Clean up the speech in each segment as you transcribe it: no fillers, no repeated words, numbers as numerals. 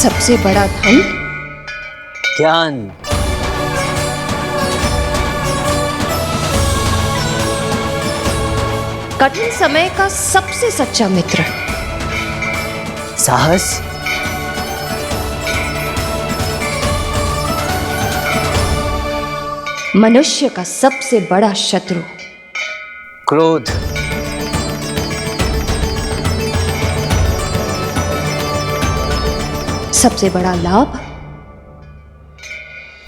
सबसे बड़ा धन ज्ञान। कठिन समय का सबसे सच्चा मित्र साहस। मनुष्य का सबसे बड़ा शत्रु क्रोध। सबसे बड़ा लाभ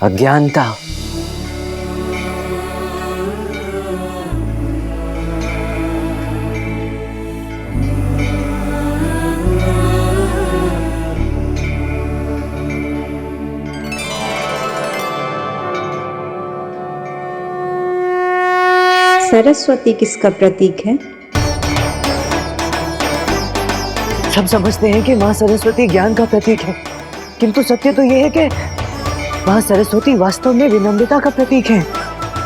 अज्ञानता। सरस्वती किसका प्रतीक है? सब समझते हैं कि माँ सरस्वती ज्ञान का प्रतीक है, किंतु सत्य तो यह है कि माँ सरस्वती वास्तव में विनम्रता का प्रतीक है,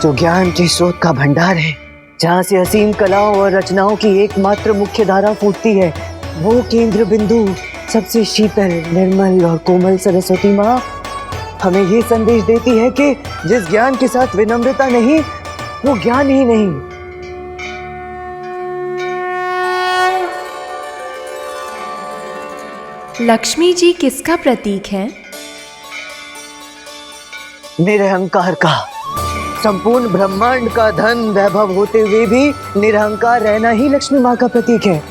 जो ज्ञान के स्रोत का भंडार है, जहाँ से असीम कलाओं और रचनाओं की एकमात्र मुख्य धारा फूटती है। वो केंद्र बिंदु, सबसे शीतल, निर्मल और कोमल सरस्वती माँ हमें ये संदेश देती है कि जिस ज्ञान के साथ विनम्रता नहीं, वो ज्ञान ही नहीं। लक्ष्मी जी किसका प्रतीक है? निरहंकार का। संपूर्ण ब्रह्मांड का धन वैभव होते हुए भी निरहंकार रहना ही लक्ष्मी माँ का प्रतीक है।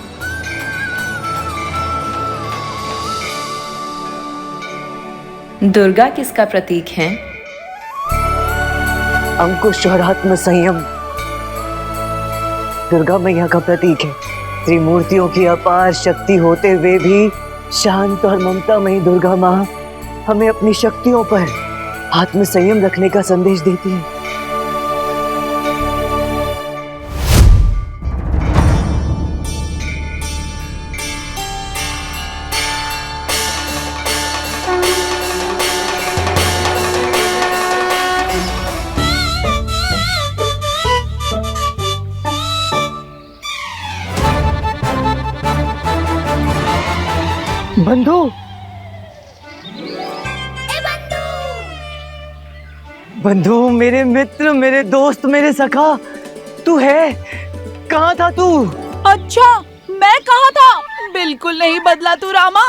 दुर्गा किसका प्रतीक है? अंकुश और आत्म संयम दुर्गा मैया का प्रतीक है। त्रिमूर्तियों की अपार शक्ति होते हुए भी शांत और ममता मई दुर्गा माँ हमें अपनी शक्तियों पर आत्म संयम रखने का संदेश देती है। बंधु, बंधु, मेरे मित्र, मेरे दोस्त, मेरे सखा, तू है? कहाँ था तू? अच्छा, मैं कहाँ था? बिल्कुल नहीं बदला तू रामा,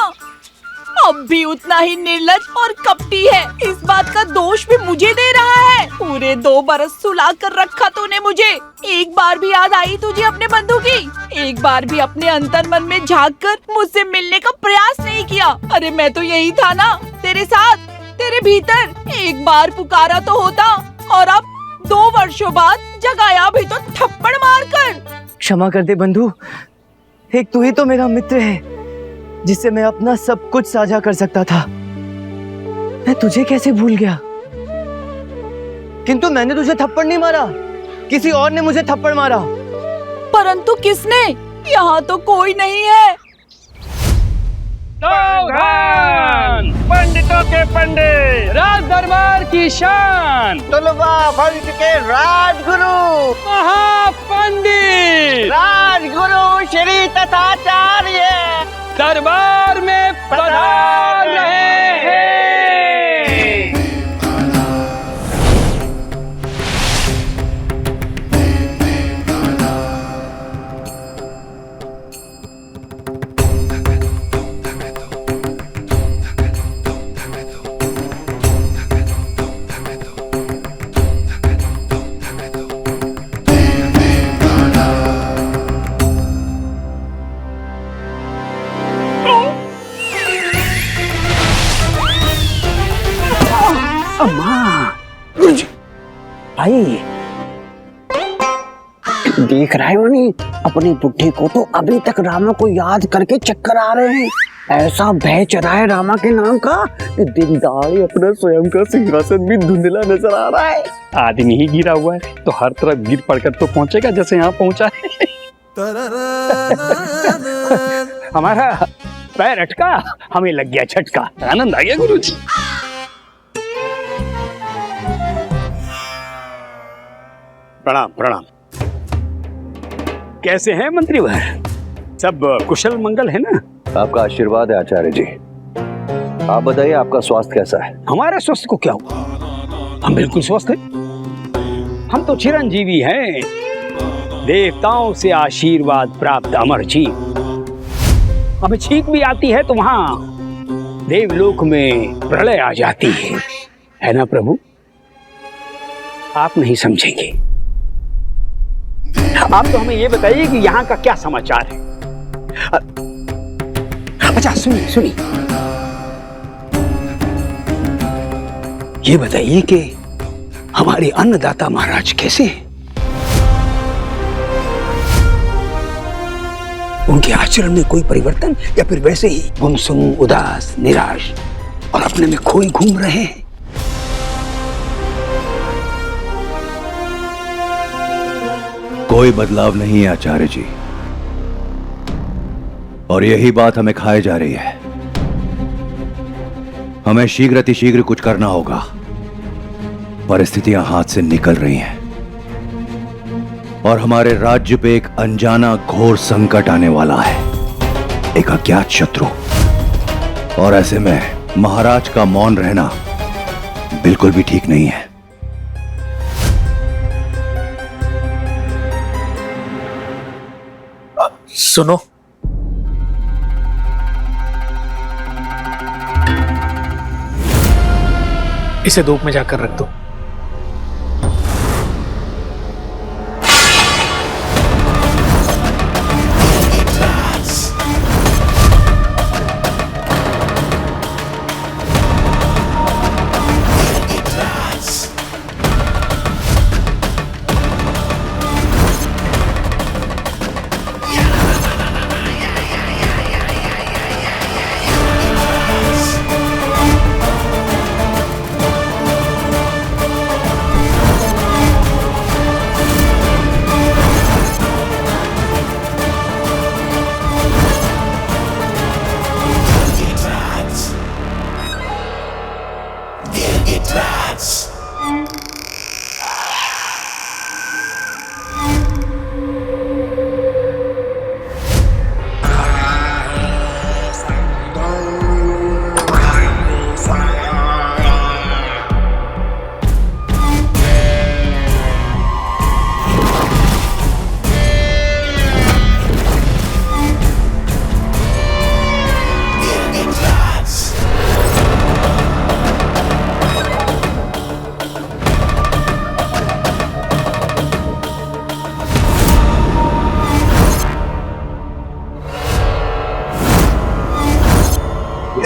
अब भी उतना ही निर्लज और कपटी है। इस बात का दोष भी मुझे दे रहा है। पूरे 2 बरस सुला कर रखा तूने मुझे। एक बार भी याद आई तुझे अपने बंधु की? एक बार भी अपने अंतर मन में झांक कर मुझसे मिलने का प्रयास नहीं किया? अरे मैं तो यही था ना, तेरे साथ, तेरे भीतर। एक बार पुकारा तो होता, और अब 2 वर्षों बाद जगाया भी तो थप्पड़ मार कर। क्षमा कर दे बंधु, एक तू ही तो मेरा मित्र है जिससे मैं अपना सब कुछ साझा कर सकता था। मैं तुझे कैसे भूल गया? किंतु मैंने तुझे थप्पड़ नहीं मारा, किसी और ने मुझे थप्पड़ मारा। परंतु किसने? यहाँ तो कोई नहीं है। सावधान! पंडितों के पंडित, राज दरबार की शान, तुलवा वंश के राजगुरु, महापंडित, राजगुरु श्री तथाचार्य दरबार में पधार रहे हैं। भाई देख रहा है मनी, अपनी बुढ़ी को तो अभी तक रामा को याद करके चक्कर आ रहे हैं। ऐसा भय चढ़ा है रामा के नाम का कि दिन दहाड़े अपना स्वयं का सिंहासन भी धुंधला नजर आ रहा है। आदमी ही गिरा हुआ है तो हर तरफ गिर पड़कर तो पहुंचेगा जैसे यहाँ पहुंचा है। हमारा पैर अटका, हमें लग गया झटका। आनंद आ गया गुरुजी। प्रणाम प्रणाम। कैसे हैं मंत्रीवर? सब कुशल मंगल है ना? आपका आशीर्वाद है आचार्य जी। आप बताइए आपका स्वास्थ्य कैसा है? हमारे स्वास्थ्य को क्या हुआ? हम बिल्कुल स्वस्थ हैं। हम तो चिरंजीवी हैं, देवताओं से आशीर्वाद प्राप्त अमर जीव। हमें छींक भी आती है तो वहां देवलोक में प्रलय आ जाती है ना प्रभु? आप नहीं समझेंगे। आप तो हमें ये बताइए कि यहाँ का क्या समाचार है। अच्छा सुनिए, ये बताइए कि हमारे अन्नदाता महाराज कैसे हैं? उनके आचरण में कोई परिवर्तन या फिर वैसे ही गुमसुम, उदास, निराश और अपने में खोए घूम रहे हैं? कोई बदलाव नहीं है आचार्य जी, और यही बात हमें खाए जा रही है। हमें शीघ्र अतिशीघ्र कुछ करना होगा। परिस्थितियां हाथ से निकल रही हैं और हमारे राज्य पे एक अनजाना घोर संकट आने वाला है, एक अज्ञात शत्रु। और ऐसे में महाराज का मौन रहना बिल्कुल भी ठीक नहीं है। सुनो, इसे धूप में जाकर रख दो।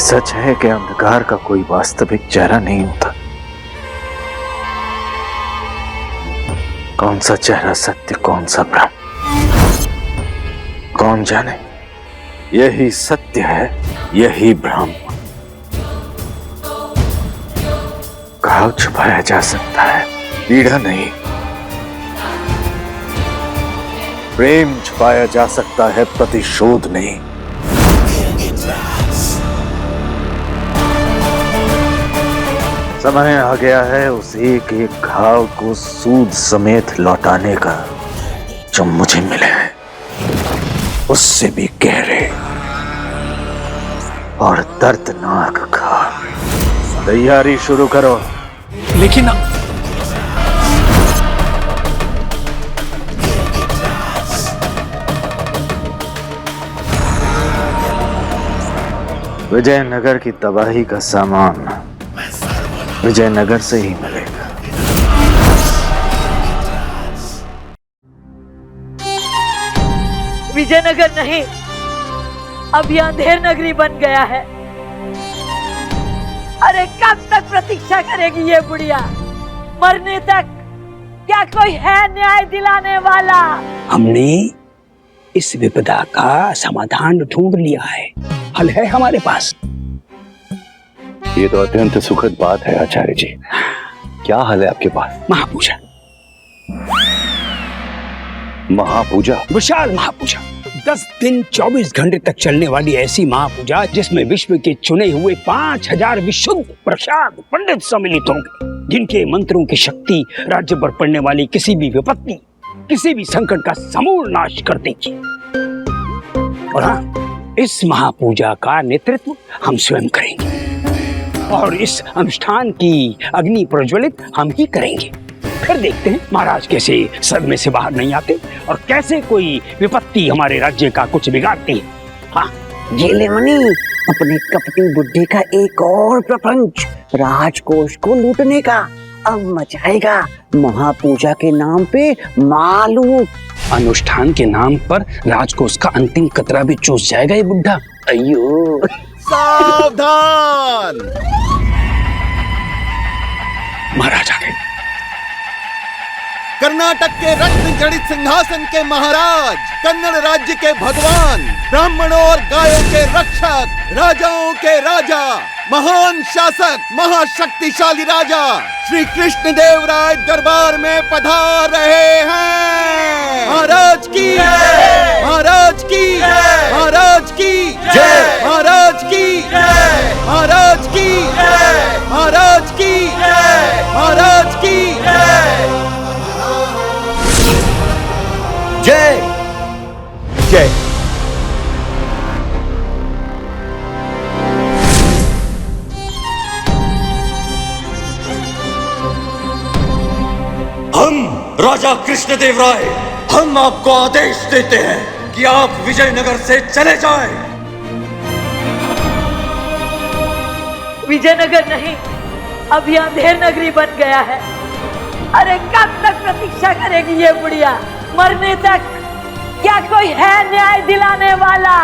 सच है कि अंधकार का कोई वास्तविक चेहरा नहीं होता। कौन सा चेहरा सत्य, कौन सा भ्रम, कौन जाने। यही सत्य है, यही भ्रम। घाव छुपाया जा सकता है, पीड़ा नहीं। प्रेम छुपाया जा सकता है, प्रतिशोध नहीं। समय आ गया है उस एक एक घाव को सूद समेत लौटाने का जो मुझे मिले हैं, उससे भी गहरे और दर्दनाक घाव। तैयारी शुरू करो। लेकिन विजयनगर की तबाही का सामान विजयनगर से ही मिलेगा। विजयनगर नहीं, अब यह अंधेर नगरी बन गया है। अरे कब तक प्रतीक्षा करेगी ये बुढ़िया? मरने तक क्या कोई है न्याय दिलाने वाला? हमने इस विपदा का समाधान ढूंढ लिया है, हल है हमारे पास। ये तो अत्यंत सुखद बात है आचार्य जी। क्या हल है आपके पास? महापूजा। महापूजा? विशाल महापूजा। 10 दिन 24 घंटे तक चलने वाली ऐसी महापूजा जिसमें विश्व के चुने हुए 5000 विशुद्ध प्रसाद पंडित सम्मिलित होंगे, जिनके मंत्रों की शक्ति राज्य पर पड़ने वाली किसी भी विपत्ति, किसी भी संकट का समूल नाश कर देगी। और हाँ, इस महापूजा का नेतृत्व हम स्वयं करेंगे। और इस अनुष्ठान की अग्नि प्रज्वलित हम ही करेंगे। फिर देखते हैं महाराज कैसे सदमे से बाहर नहीं आते और कैसे कोई विपत्ति हमारे राज्य का कुछ बिगाड़ती है। हाँ, ये ले मनी, अपने कपटी बुद्धि का एक और प्रपंच, राजकोष को लूटने का। अब मचाएगा महापूजा के नाम पे मालूम। अनुष्ठान के नाम पर राजकोष का अंतिम कतरा भी चूस जाएगा ये बुढ़ा। अयो सावधान! महाराज आ गए। कर्नाटक के रत्न जड़ित सिंहासन के महाराज, कन्नड़ राज्य के भगवान, ब्राह्मणों और गायों के रक्षक, राजाओं के राजा, महान शासक, महाशक्तिशाली राजा श्री कृष्ण देव राय दरबार में पधार रहे हैं। महाराज की जय, महाराज की जय, महाराज की जय, महाराज की जय, महाराज की जय, महाराज की जय, महाराज की जय। जय जय। हम राजा कृष्णदेव राय, हम आपको आदेश देते हैं कि आप विजयनगर से चले जाएं। विजयनगर नहीं, अब यह अंधेर नगरी बन गया है। अरे कब तक प्रतीक्षा करेगी ये बुढ़िया? मरने तक क्या कोई है न्याय दिलाने वाला?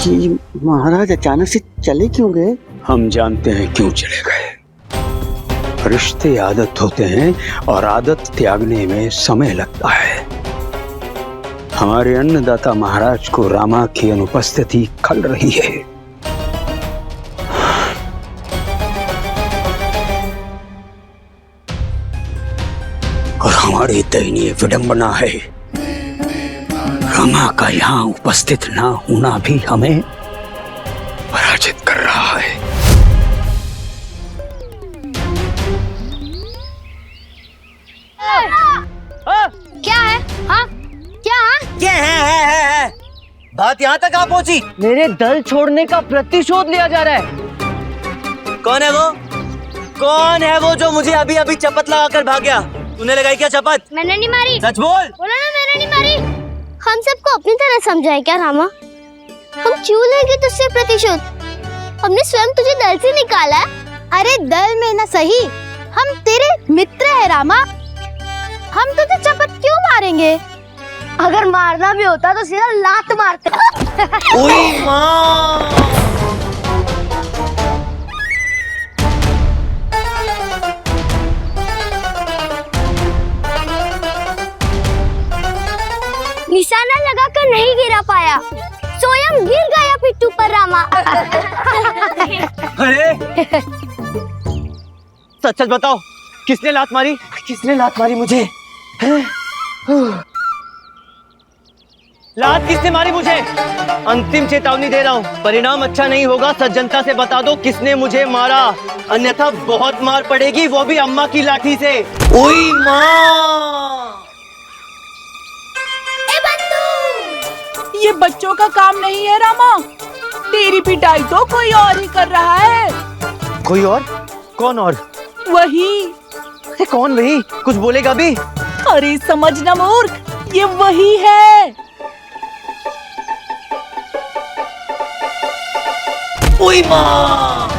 जी महाराज अचानक से चले क्यों गए? हम जानते हैं क्यों चले गए। रिश्ते आदत होते हैं और आदत त्यागने में समय लगता है। हमारे अन्नदाता महाराज को रामा की अनुपस्थिति खल रही है और हमारी दयनीय विडंबना है। रामा का यहाँ उपस्थित ना होना भी हमें पराजित कर रहा है। क्या है? हाँ क्या है? बात यहाँ तक आ पहुंची। मेरे दल छोड़ने का प्रतिशोध लिया जा रहा है। कौन है वो? कौन है वो जो मुझे अभी अभी चपत लगाकर भाग गया? तूने लगाई क्या चपत? मैंने नहीं मारी। सच बोल। बोला ना, मैंने नहीं मारी। हम सबको अपनी तरह समझाए क्या रामा? हम क्यों लेंगे तुझसे प्रतिशोध? हमने स्वयं तुझे दल से निकाला है। अरे दल में ना सही, हम तेरे मित्र है रामा। हम तुझे चपत क्यों मारेंगे? अगर मारना भी होता तो सीधा लात मारते। ओए माँ! निशाना लगाकर नहीं गिरा पाया, स्वयं गिर गया पिट्ठू पर रामा। अरे सच सच बताओ, किसने लात मारी? किसने लात मारी मुझे? लात किसने मारी मुझे? अंतिम चेतावनी दे रहा हूँ, परिणाम अच्छा नहीं होगा। सज्जनता से बता दो किसने मुझे मारा, अन्यथा बहुत मार पड़ेगी, वो भी अम्मा की लाठी से। ओई माँ! ये बच्चों का काम नहीं है रामा। तेरी पिटाई तो कोई और ही कर रहा है। कोई और? कौन और? वही। अरे कौन वही? कुछ बोलेगा भी? अरे समझना मूर्ख, ये वही है। ओई माँ!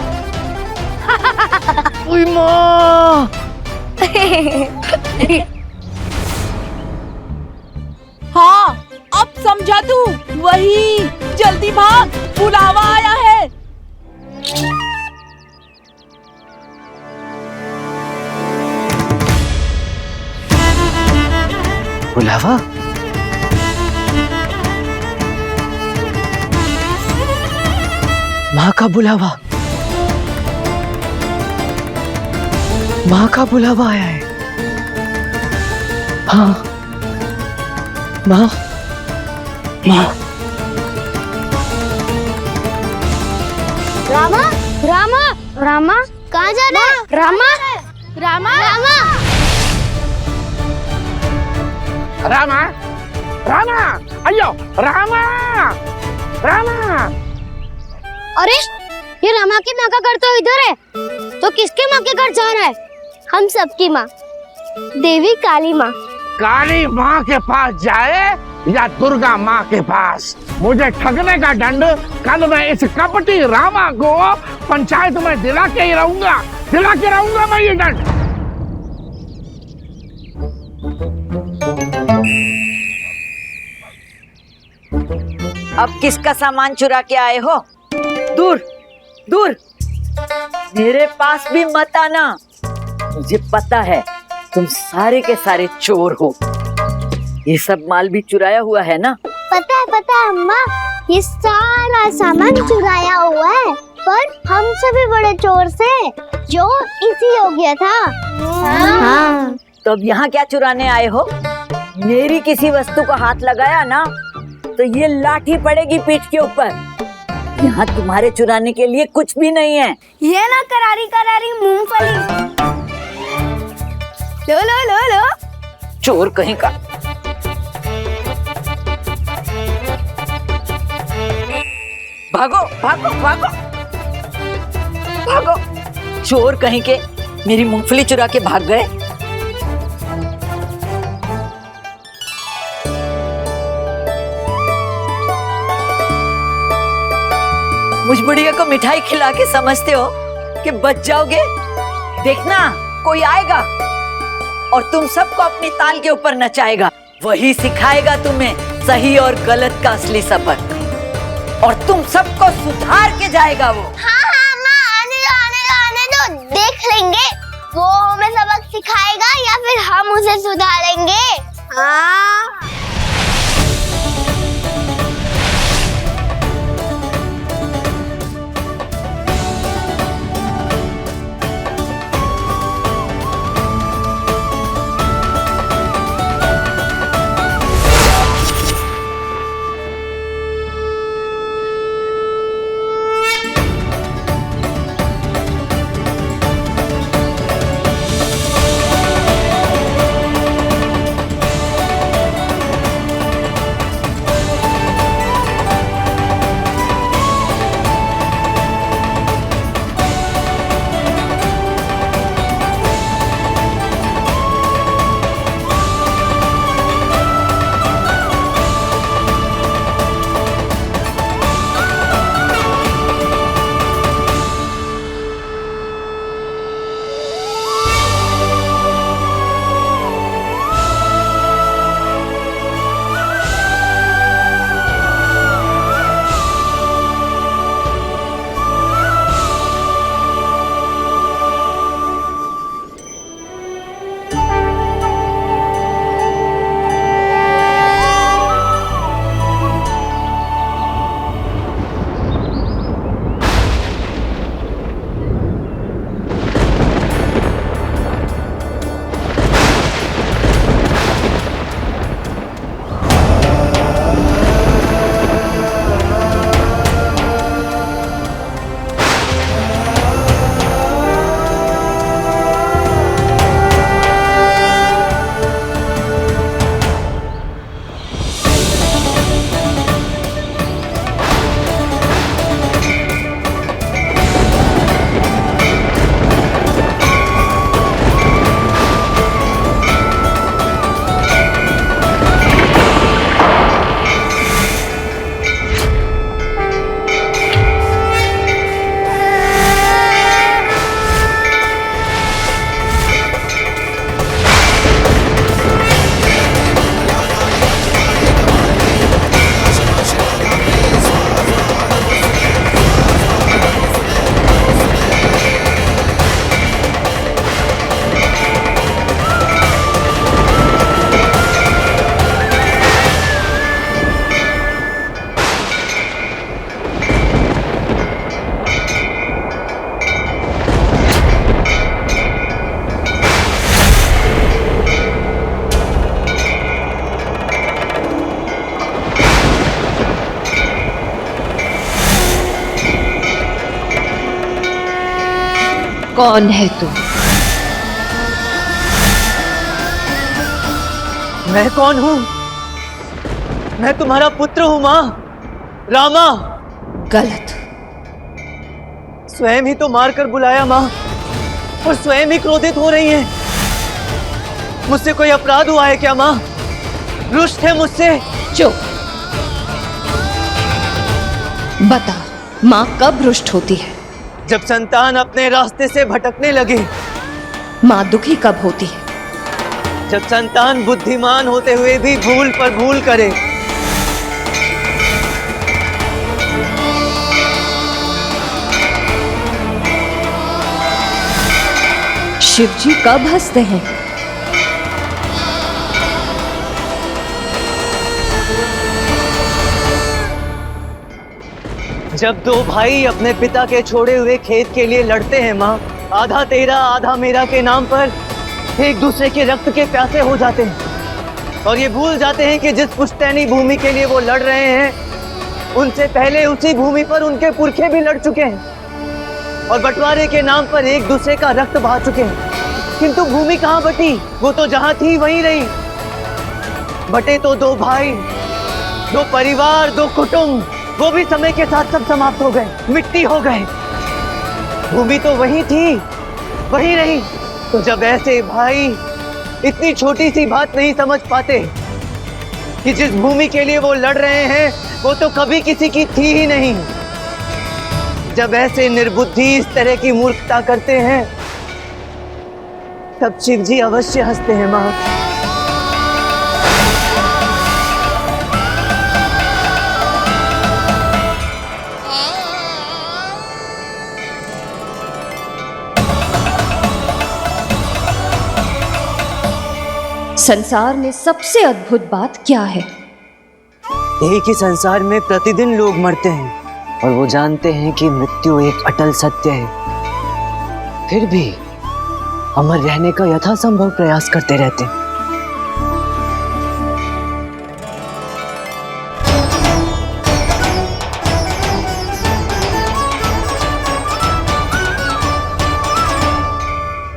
ओई माँ! हाँ, अब समझा तू, वही। जल्दी भाग, बुलावा आया है। बुलावा? माँ का बुलावा। माँ का बुलावा आया है। हाँ माँ, माँ। रामा रामा रामा कहाँ जा रहा है? रामा रामा रामा रामा रामा अयो रामा रामा। अरे ये रामा की माँ का घर तो इधर है, तो किसके माँ के घर जा रहा है? हम सबकी माँ, देवी काली माँ। काली माँ के पास जाए या दुर्गा माँ के पास, मुझे ठगने का दंड कल मैं इस कपटी रामा को पंचायत में दिला के ही रहूंगा मैं ये दंड। अब किसका सामान चुरा के आए हो? दूर दूर, मेरे पास भी मत आना। मुझे पता है तुम सारे के सारे चोर हो। ये सब माल भी चुराया हुआ है ना? पता है अम्मा, ये सारा सामान चुराया हुआ है, पर हमसे भी बड़े चोर से जो इसी योग्य था। हाँ। तो अब यहाँ क्या चुराने आए हो? मेरी किसी वस्तु को हाथ लगाया ना तो ये लाठी पड़ेगी पीठ के ऊपर। यहाँ तुम्हारे चुराने के लिए कुछ भी नहीं है। ये ना करारी करारी मूंगफली। लो लो लो लो। चोर कहीं का। भागो भागो भागो भागो, चोर कहीं के मेरी मूंगफली चुरा के भाग गए। मुझ बुढ़िया को मिठाई खिला के समझते हो कि बच जाओगे? देखना कोई आएगा और तुम सबको अपनी ताल के ऊपर नचाएगा। वही सिखाएगा तुम्हें सही और गलत का असली सबक, और तुम सबको सुधार के जाएगा वो। हाँ माँ, आने दो, देख लेंगे वो हमें सबक सिखाएगा या फिर हम उसे सुधारेंगे। हाँ। कौन है तू? मैं कौन हूँ? मैं तुम्हारा पुत्र हूँ माँ, रामा। गलत। स्वयं ही तो मार कर बुलाया माँ, और स्वयं ही क्रोधित हो रही हैं। मुझसे कोई अपराध हुआ है क्या माँ? रुष्ट है मुझसे? चुप। बता, माँ कब रुष्ट होती है? जब संतान अपने रास्ते से भटकने लगे। माँ दुखी कब होती है? जब संतान बुद्धिमान होते हुए भी भूल पर भूल करे। शिवजी कब हंसते हैं? जब दो भाई अपने पिता के छोड़े हुए खेत के लिए लड़ते हैं माँ, आधा तेरा आधा मेरा के नाम पर एक दूसरे के रक्त के प्यासे हो जाते हैं, और ये भूल जाते हैं कि जिस पुश्तैनी भूमि के लिए वो लड़ रहे हैं, उनसे पहले उसी भूमि पर उनके पुरखे भी लड़ चुके हैं और बंटवारे के नाम पर एक दूसरे का रक्त बहा चुके हैं। किंतु भूमि कहाँ बटी? वो तो जहाँ थी वहीं रही। बटे तो दो भाई, दो परिवार, दो कुटुंब, वो भी समय के साथ सब समाप्त हो गए, मिट्टी हो गए। भूमि तो वही थी, वही रही। तो जब ऐसे भाई इतनी छोटी सी बात नहीं समझ पाते कि जिस भूमि के लिए वो लड़ रहे हैं वो तो कभी किसी की थी ही नहीं, जब ऐसे निर्बुद्धि इस तरह की मूर्खता करते हैं, तब शिव जी अवश्य हंसते हैं माँ। संसार में सबसे अद्भुत बात क्या है? यही कि संसार में प्रतिदिन लोग मरते हैं और वो जानते हैं कि मृत्यु एक अटल सत्य है, फिर भी अमर रहने का यथासंभव प्रयास करते रहते हैं।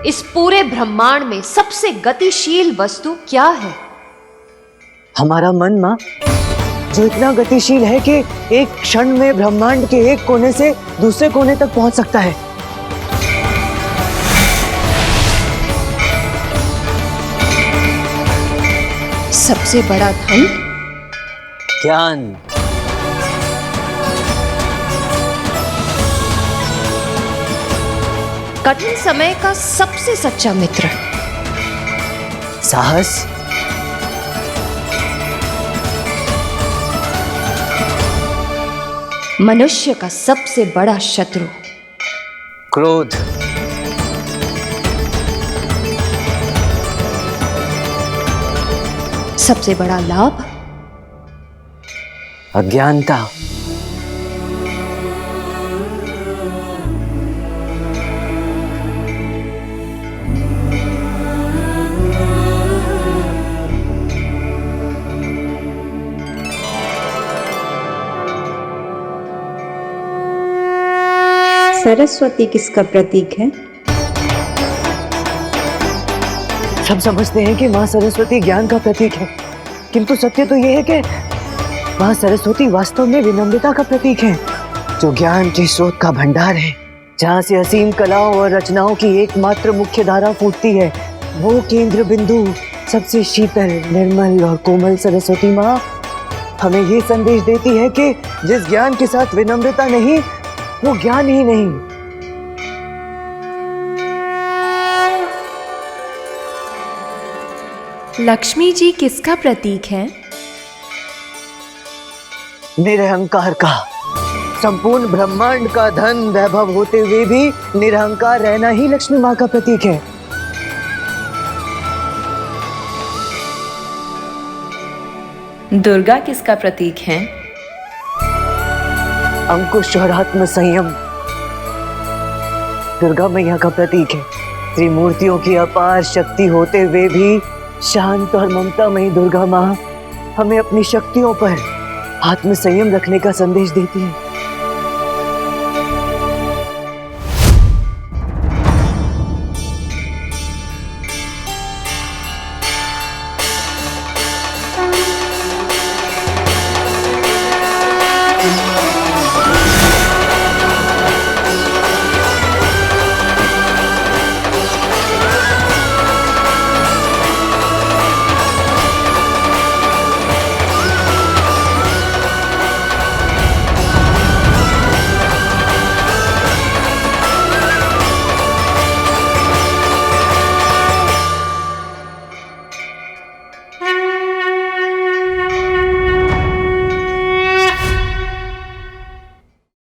इस पूरे ब्रह्मांड में सबसे गतिशील वस्तु क्या है? हमारा मन माँ, जो इतना गतिशील है कि एक क्षण में ब्रह्मांड के एक कोने से दूसरे कोने तक पहुंच सकता है। सबसे बड़ा धन? ज्ञान। कठिन समय का सबसे सच्चा मित्र? साहस। मनुष्य का सबसे बड़ा शत्रु? क्रोध। सबसे बड़ा लाभ? अज्ञानता। सरस्वती किसका प्रतीक है? सब समझते हैं कि माँ सरस्वती ज्ञान का प्रतीक है, किंतु सत्य तो यह है कि माँ सरस्वती वास्तव में विनम्रता का प्रतीक है, जो ज्ञान के स्रोत का भंडार है, जहाँ से असीम कलाओं और रचनाओं की एकमात्र मुख्य धारा फूटती है। वो केंद्र बिंदु, सबसे शीतल, निर्मल और कोमल सरस्वती माँ हमें ये संदेश देती है कि जिस ज्ञान के साथ विनम्रता नहीं, वो ज्ञान ही नहीं। लक्ष्मी जी किसका प्रतीक है? निरहंकार का। संपूर्ण ब्रह्मांड का धन वैभव होते हुए भी निरहंकार रहना ही लक्ष्मी माँ का प्रतीक है। दुर्गा किसका प्रतीक है? अंकुश और आत्म संयम दुर्गा मैया का प्रतीक है। त्रिमूर्तियों की अपार शक्ति होते हुए भी शांत और ममता मई दुर्गा माँ हमें अपनी शक्तियों पर आत्म संयम रखने का संदेश देती है।